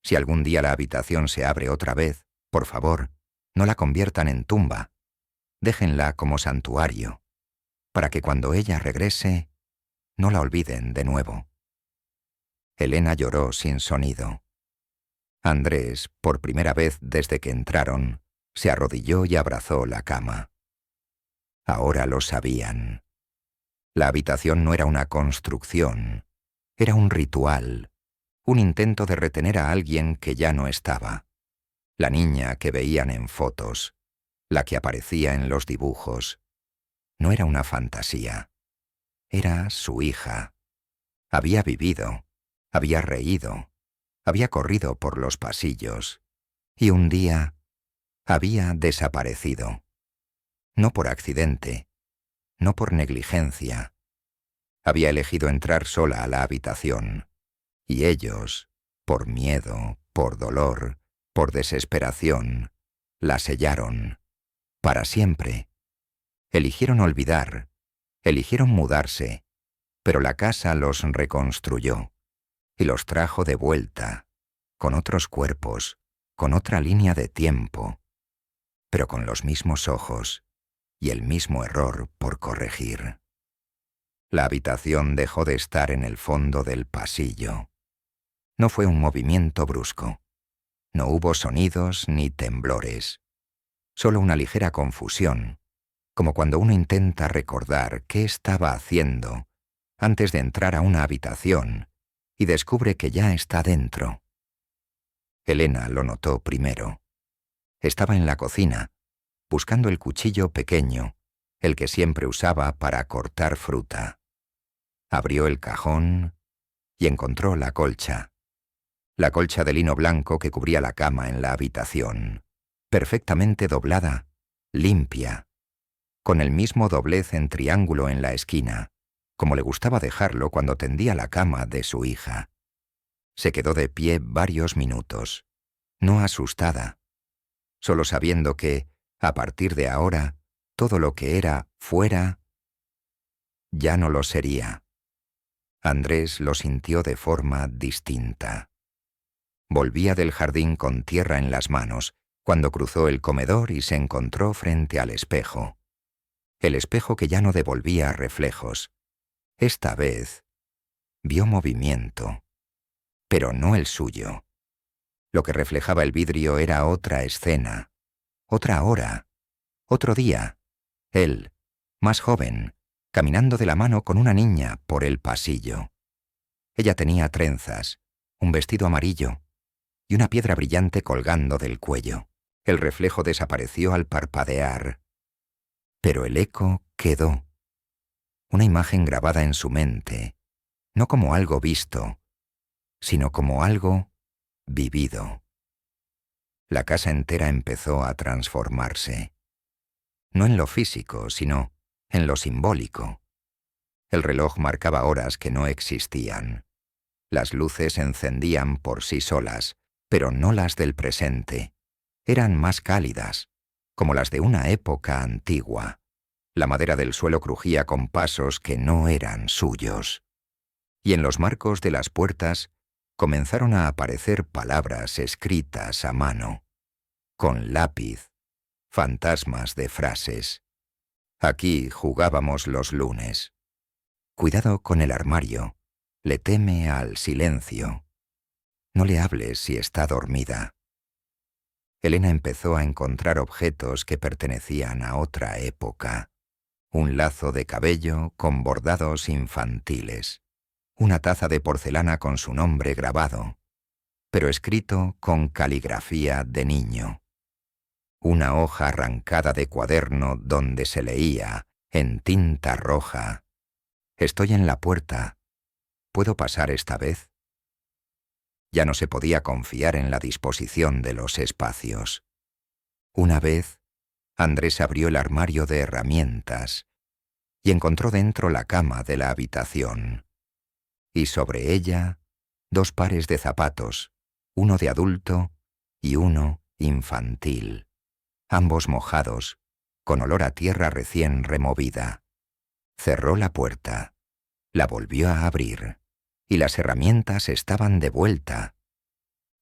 «Si algún día la habitación se abre otra vez, por favor, no la conviertan en tumba. Déjenla como santuario, para que cuando ella regrese, no la olviden de nuevo». Elena lloró sin sonido. Andrés, por primera vez desde que entraron, se arrodilló y abrazó la cama. Ahora lo sabían. La habitación no era una construcción, era un ritual, un intento de retener a alguien que ya no estaba. La niña que veían en fotos, la que aparecía en los dibujos. No era una fantasía. Era su hija. Había vivido, había reído, había corrido por los pasillos, y un día había desaparecido. No por accidente, no por negligencia. Había elegido entrar sola a la habitación, y ellos, por miedo, por dolor, por desesperación, la sellaron, para siempre. Eligieron olvidar, eligieron mudarse, pero la casa los reconstruyó y los trajo de vuelta, con otros cuerpos, con otra línea de tiempo, pero con los mismos ojos y el mismo error por corregir. La habitación dejó de estar en el fondo del pasillo. No fue un movimiento brusco. No hubo sonidos ni temblores. Solo una ligera confusión, como cuando uno intenta recordar qué estaba haciendo antes de entrar a una habitación y descubre que ya está dentro. Elena lo notó primero. Estaba en la cocina, buscando el cuchillo pequeño, el que siempre usaba para cortar fruta. Abrió el cajón y encontró la colcha de lino blanco que cubría la cama en la habitación, perfectamente doblada, limpia, con el mismo doblez en triángulo en la esquina, como le gustaba dejarlo cuando tendía la cama de su hija. Se quedó de pie varios minutos, no asustada, solo sabiendo que, a partir de ahora, todo lo que era fuera ya no lo sería. Andrés lo sintió de forma distinta. Volvía del jardín con tierra en las manos, cuando cruzó el comedor y se encontró frente al espejo. El espejo que ya no devolvía reflejos. Esta vez vio movimiento, pero no el suyo. Lo que reflejaba el vidrio era otra escena, otra hora, otro día. Él, más joven, caminando de la mano con una niña por el pasillo. Ella tenía trenzas, un vestido amarillo y una piedra brillante colgando del cuello. El reflejo desapareció al parpadear, pero el eco quedó. Una imagen grabada en su mente, no como algo visto, sino como algo vivido. La casa entera empezó a transformarse. No en lo físico, sino en lo simbólico. El reloj marcaba horas que no existían. Las luces se encendían por sí solas, pero no las del presente. Eran más cálidas, como las de una época antigua. La madera del suelo crujía con pasos que no eran suyos. Y en los marcos de las puertas comenzaron a aparecer palabras escritas a mano, con lápiz, fantasmas de frases. Aquí jugábamos los lunes. Cuidado con el armario, le teme al silencio. No le hables si está dormida. Elena empezó a encontrar objetos que pertenecían a otra época. Un lazo de cabello con bordados infantiles. una taza de porcelana con su nombre grabado, pero escrito con caligrafía de niño. Una hoja arrancada de cuaderno donde se leía, en tinta roja: «Estoy en la puerta. ¿Puedo pasar esta vez?». Ya no se podía confiar en la disposición de los espacios. Una vez, Andrés abrió el armario de herramientas y encontró dentro la cama de la habitación, y sobre ella 2 pares de zapatos, uno de adulto y uno infantil, ambos mojados, con olor a tierra recién removida. Cerró la puerta, la volvió a abrir, y las herramientas estaban de vuelta,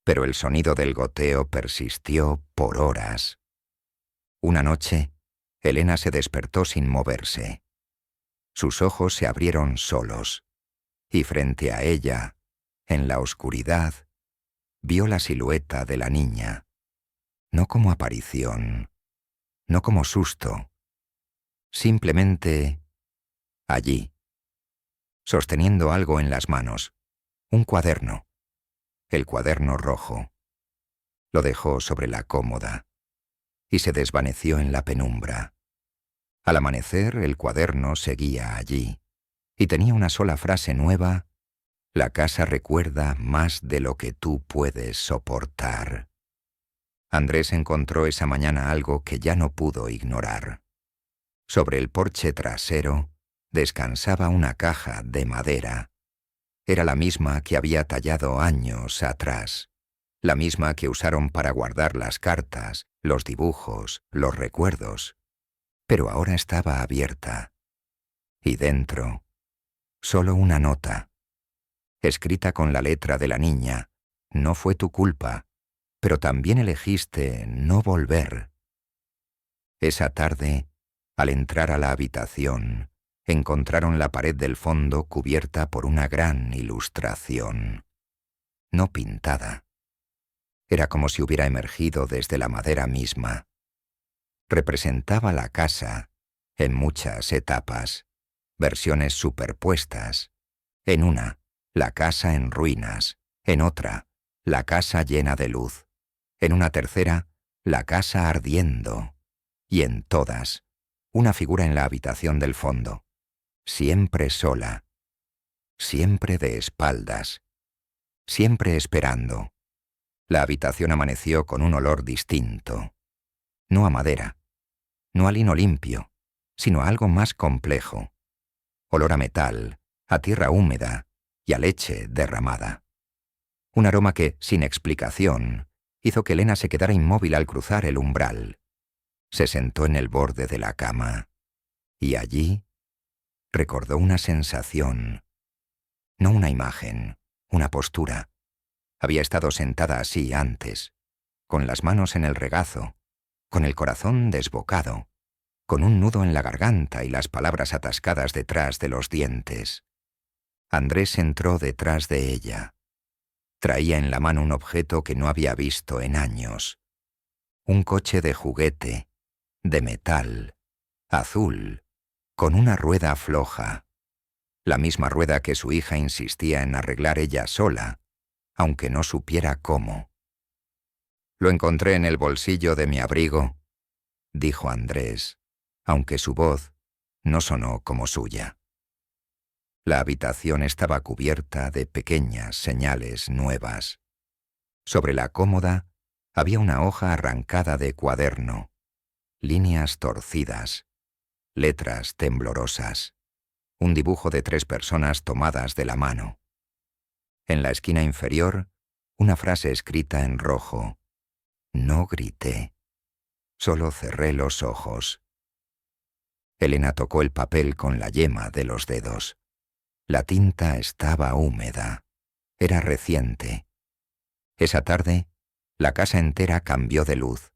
pero el sonido del goteo persistió por horas. Una noche, Elena se despertó sin moverse. Sus ojos se abrieron solos, y frente a ella, en la oscuridad, vio la silueta de la niña, no como aparición, no como susto, simplemente allí, sosteniendo algo en las manos, un cuaderno, el cuaderno rojo. Lo dejó sobre la cómoda y se desvaneció en la penumbra. Al amanecer, el cuaderno seguía allí, y tenía una sola frase nueva: «La casa recuerda más de lo que tú puedes soportar». Andrés encontró esa mañana algo que ya no pudo ignorar. Sobre el porche trasero descansaba una caja de madera. Era la misma que había tallado años atrás, la misma que usaron para guardar las cartas, los dibujos, los recuerdos. Pero ahora estaba abierta, y dentro, solo una nota, escrita con la letra de la niña: «No fue tu culpa, pero también elegiste no volver». Esa tarde, al entrar a la habitación, encontraron la pared del fondo cubierta por una gran ilustración, no pintada. Era como si hubiera emergido desde la madera misma. Representaba la casa en muchas etapas, versiones superpuestas. En una, la casa en ruinas; en otra, la casa llena de luz; en una tercera, la casa ardiendo; y en todas, una figura en la habitación del fondo, siempre sola, siempre de espaldas, siempre esperando. La habitación amaneció con un olor distinto, no a madera, no a lino limpio, sino a algo más complejo: olor a metal, a tierra húmeda y a leche derramada. Un aroma que, sin explicación, hizo que Elena se quedara inmóvil al cruzar el umbral. Se sentó en el borde de la cama, y allí recordó una sensación, no una imagen, una postura. Había estado sentada así antes, con las manos en el regazo, con el corazón desbocado, con un nudo en la garganta y las palabras atascadas detrás de los dientes. Andrés entró detrás de ella. Traía en la mano un objeto que no había visto en años. Un coche de juguete, de metal, azul, con una rueda floja. La misma rueda que su hija insistía en arreglar ella sola, aunque no supiera cómo. «Lo encontré en el bolsillo de mi abrigo», dijo Andrés, aunque su voz no sonó como suya. La habitación estaba cubierta de pequeñas señales nuevas. Sobre la cómoda había una hoja arrancada de cuaderno, líneas torcidas, letras temblorosas, un dibujo de 3 personas tomadas de la mano. En la esquina inferior, una frase escrita en rojo: «No grité, solo cerré los ojos». Elena tocó el papel con la yema de los dedos. La tinta estaba húmeda. Era reciente. Esa tarde, la casa entera cambió de luz.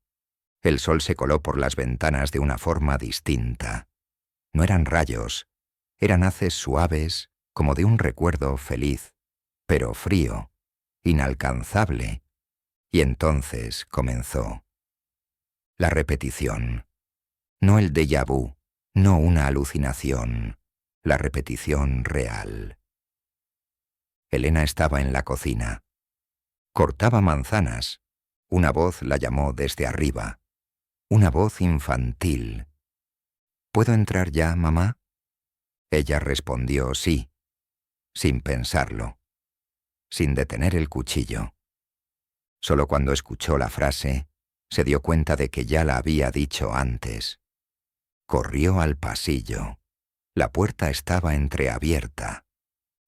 El sol se coló por las ventanas de una forma distinta. No eran rayos, eran haces suaves como de un recuerdo feliz, pero frío, inalcanzable. Y entonces comenzó la repetición. No el déjà vu, no una alucinación, la repetición real. Elena estaba en la cocina. Cortaba manzanas. Una voz la llamó desde arriba. Una voz infantil. ¿Puedo entrar ya, mamá? Ella respondió sí, sin pensarlo, sin detener el cuchillo. Solo cuando escuchó la frase, se dio cuenta de que ya la había dicho antes. Corrió al pasillo. La puerta estaba entreabierta.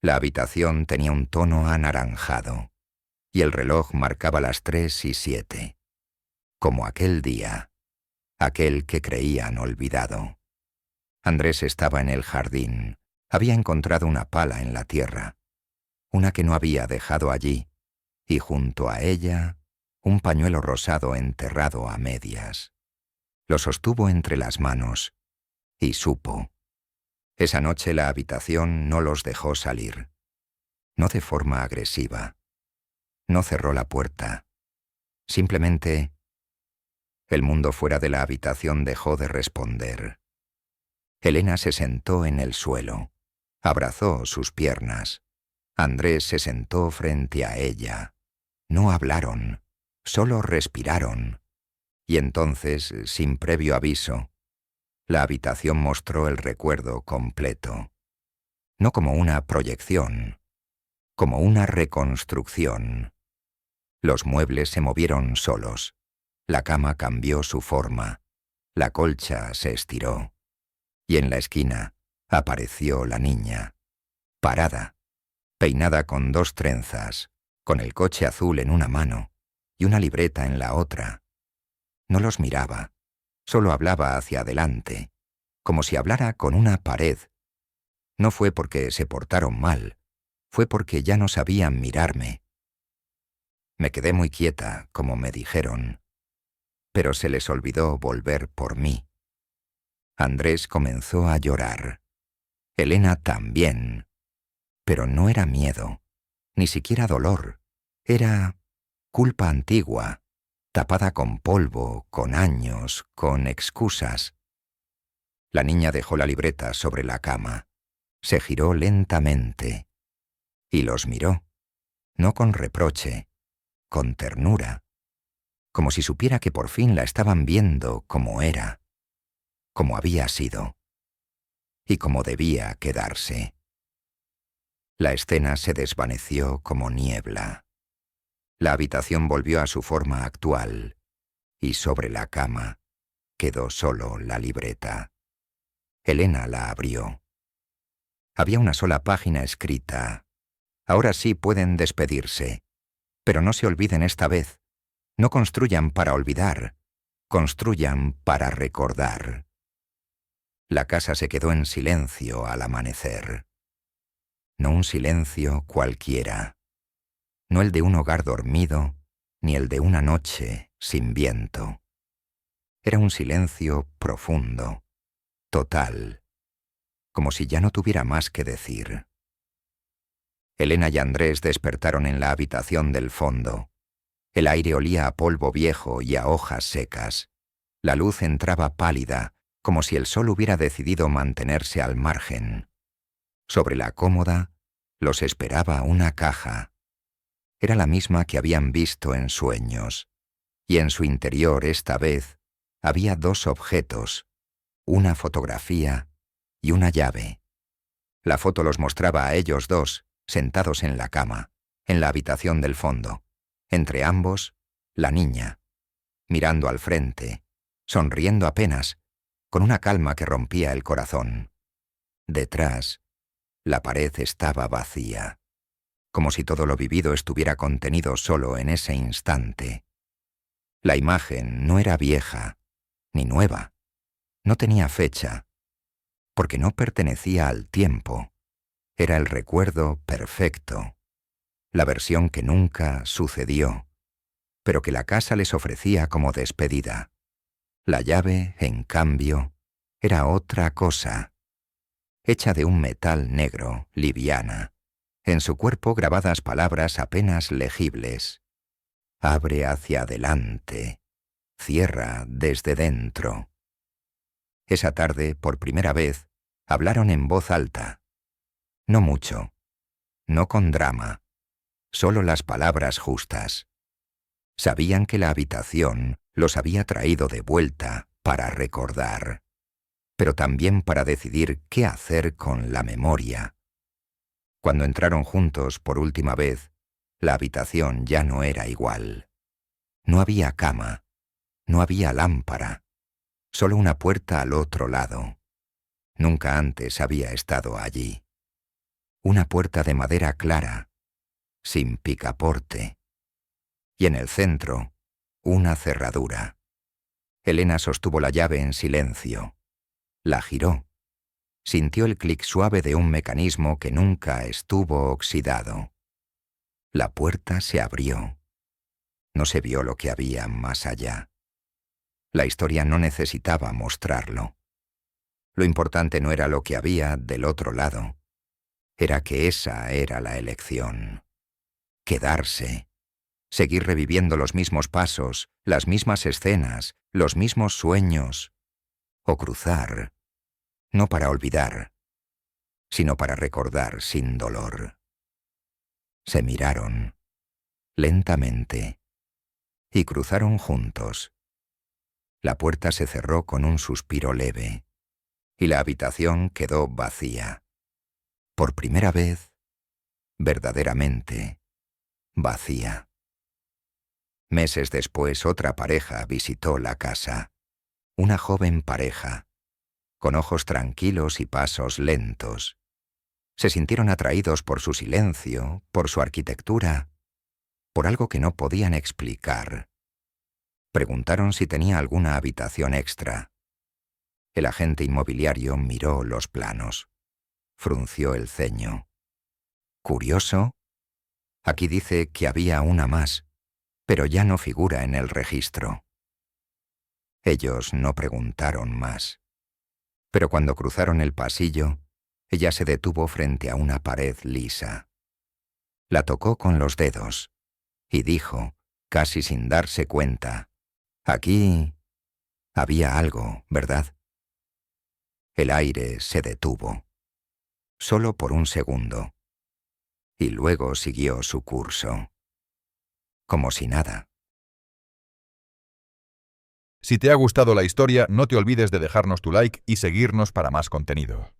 La habitación tenía un tono anaranjado, y el reloj marcaba las 3:07, como aquel día, aquel que creían olvidado. Andrés estaba en el jardín. Había encontrado una pala en la tierra, una que no había dejado allí, y junto a ella un pañuelo rosado enterrado a medias. Lo sostuvo entre las manos y supo. Esa noche la habitación no los dejó salir. No de forma agresiva. No cerró la puerta. Simplemente, el mundo fuera de la habitación dejó de responder. Elena se sentó en el suelo. Abrazó sus piernas. Andrés se sentó frente a ella. No hablaron, solo respiraron. Y entonces, sin previo aviso, la habitación mostró el recuerdo completo. No como una proyección, como una reconstrucción. Los muebles se movieron solos. La cama cambió su forma. La colcha se estiró. Y en la esquina apareció la niña, parada, peinada con 2 trenzas, con el coche azul en una mano y una libreta en la otra. No los miraba, solo hablaba hacia adelante, como si hablara con una pared. No fue porque se portaron mal, fue porque ya no sabían mirarme. Me quedé muy quieta, como me dijeron, pero se les olvidó volver por mí. Andrés comenzó a llorar. Elena también. Pero no era miedo, ni siquiera dolor. Era culpa antigua, tapada con polvo, con años, con excusas. La niña dejó la libreta sobre la cama. Se giró lentamente y los miró, no con reproche, con ternura, como si supiera que por fin la estaban viendo como era, como había sido y como debía quedarse. La escena se desvaneció como niebla. La habitación volvió a su forma actual y sobre la cama quedó solo la libreta. Elena la abrió. Había una sola página escrita. Ahora sí pueden despedirse, pero no se olviden esta vez. No construyan para olvidar, construyan para recordar. La casa se quedó en silencio al amanecer. No un silencio cualquiera. No el de un hogar dormido, ni el de una noche sin viento. Era un silencio profundo, total, como si ya no tuviera más que decir. Elena y Andrés despertaron en la habitación del fondo. El aire olía a polvo viejo y a hojas secas. La luz entraba pálida, como si el sol hubiera decidido mantenerse al margen. Sobre la cómoda los esperaba una caja. Era la misma que habían visto en sueños, y en su interior esta vez había 2 objetos, una fotografía y una llave. La foto los mostraba a ellos 2, sentados en la cama, en la habitación del fondo. Entre ambos, la niña, mirando al frente, sonriendo apenas, con una calma que rompía el corazón. Detrás, la pared estaba vacía, como si todo lo vivido estuviera contenido solo en ese instante. La imagen no era vieja, ni nueva, no tenía fecha, porque no pertenecía al tiempo. Era el recuerdo perfecto, la versión que nunca sucedió, pero que la casa les ofrecía como despedida. La llave, en cambio, era otra cosa, hecha de un metal negro, liviana. En su cuerpo grabadas palabras apenas legibles. Abre hacia adelante, cierra desde dentro. Esa tarde, por primera vez, hablaron en voz alta. No mucho. no con drama, solo las palabras justas. Sabían que la habitación los había traído de vuelta para recordar, pero también para decidir qué hacer con la memoria. Cuando entraron juntos por última vez, la habitación ya no era igual. No había cama, no había lámpara, solo una puerta al otro lado. Nunca antes había estado allí. Una puerta de madera clara, sin picaporte. Y en el centro, una cerradura. Elena sostuvo la llave en silencio. La giró. Sintió el clic suave de un mecanismo que nunca estuvo oxidado. La puerta se abrió. No se vio lo que había más allá. La historia no necesitaba mostrarlo. Lo importante no era lo que había del otro lado. Era que esa era la elección. Quedarse. Seguir reviviendo los mismos pasos, las mismas escenas, los mismos sueños. O cruzar. No para olvidar, sino para recordar sin dolor. Se miraron, lentamente, y cruzaron juntos. La puerta se cerró con un suspiro leve, y la habitación quedó vacía. Por primera vez, verdaderamente, vacía. Meses después, otra pareja visitó la casa. Una joven pareja, con ojos tranquilos y pasos lentos. Se sintieron atraídos por su silencio, por su arquitectura, por algo que no podían explicar. Preguntaron si tenía alguna habitación extra. El agente inmobiliario miró los planos. Frunció el ceño. ¿Curioso? Aquí dice que había una más, pero ya no figura en el registro. Ellos no preguntaron más. Pero cuando cruzaron el pasillo, ella se detuvo frente a una pared lisa. La tocó con los dedos y dijo, casi sin darse cuenta, «Aquí había algo, ¿verdad?» El aire se detuvo, solo por un segundo, y luego siguió su curso, como si nada. Si te ha gustado la historia, no te olvides de dejarnos tu like y seguirnos para más contenido.